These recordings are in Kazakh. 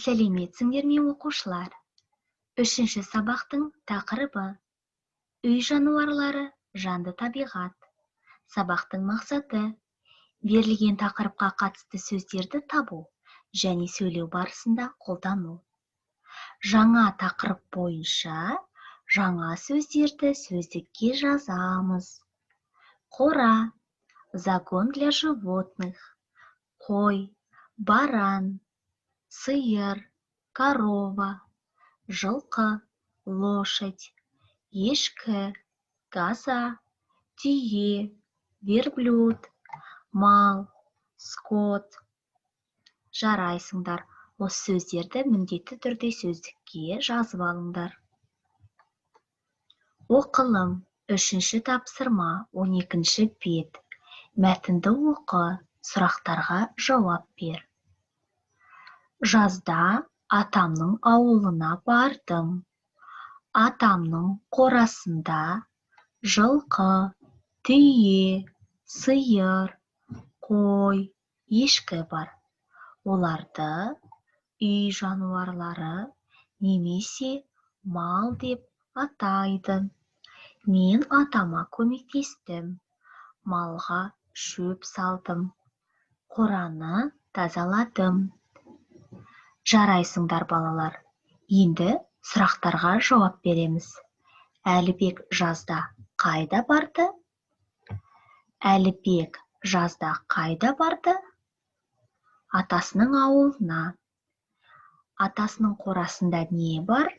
Сәлеметсіңдер ме оқушылар? Үшінші сабақтың тақырыбы үй жануарлары, жанды табиғат. Сабақтың мақсаты берілген тақырыпқа қатысты сөздерді табу және сөйлеу барысында қолдану. Жаңа тақырып бойынша жаңа сөздерді сөздікке жазамыз. Қора, загон для животных, қой, баран, сиыр, корова, жылқы, лошадь, ешкі, коза, түйе, верблюд, мал, скот. Жарайсыңдар, осы сөздерді міндетті түрде сөздікке жазып алыңдар. Оқылым, 3-ші тапсырма, 12-ші бет. Мәтінді оқы, сұрақтарға жауап бер. Жазда атамның ауылына бардым. Атамның қорасында жылқы, түйе, сиыр, қой, ешкі бар. Оларды үй жануарлары немесе мал деп атайды. Мен атама көмектестім. Малға шөп салдым. Қораны тазаладым. Жарайсыңдар балалар. Енді сұрақтарға жауап береміз. Әлібек жазда қайда барды? Әлібек жазда қайда барды? Атасының ауылына. Атасының қорасында не бар?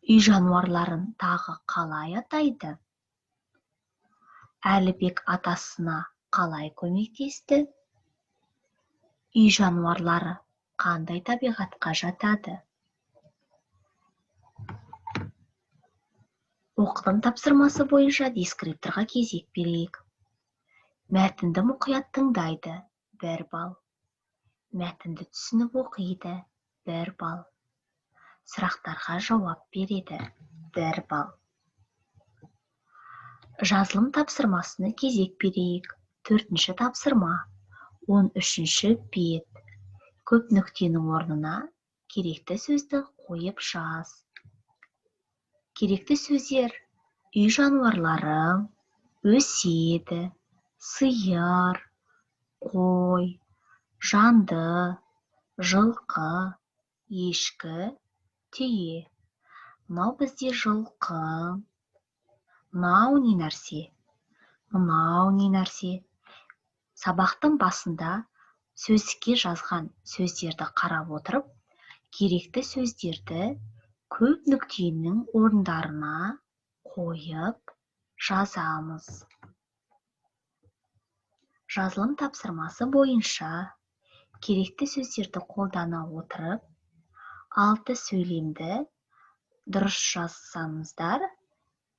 Үй жануарларын тағы қалай атайды? Әлібек атасына қалай көмектесті? Үй жануарлары қандай табиғатқа жатады? Оқылым тапсырмасы бойынша дескрипторға кезек берейік. Мәтінді мұқият тыңдайды, 1 балл. Мәтінді түсініп оқиды, 1 балл. Сұрақтарға жауап береді, 1 балл. Жазылым тапсырмасына кезек берейік. 4-ші тапсырма, 13-ші бет. Көп нүктенің орнына керекті сөзді қойып жаз. Керекті сөздер: үй жануарлары, өседі, сиыр, қой, жанды, жылқы, ешкі, түйе. Мынау бізде жылқы. Мынау не нәрсе? Мынау не нәрсе? Сабақтың басында сөздікке жазған сөздерді қарап отырып, керекті сөздерді көп нүктенің орындарына қойып жазамыз. Жазылым тапсырмасы бойынша керекті сөздерді қолдана отырып, 6 сөйлемді дұрыс жазсаңыздар,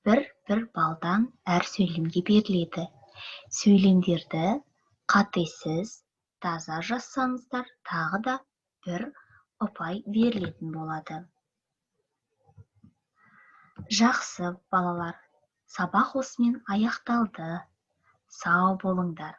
1 балдан әр сөйлемге беріледі. Сөйлемдерді қатесіз, таза жазсаңыздар, тағы да 1 ұпай берілетін болады. Жақсы балалар, сабақ осымен аяқталды. Сау болыңдар.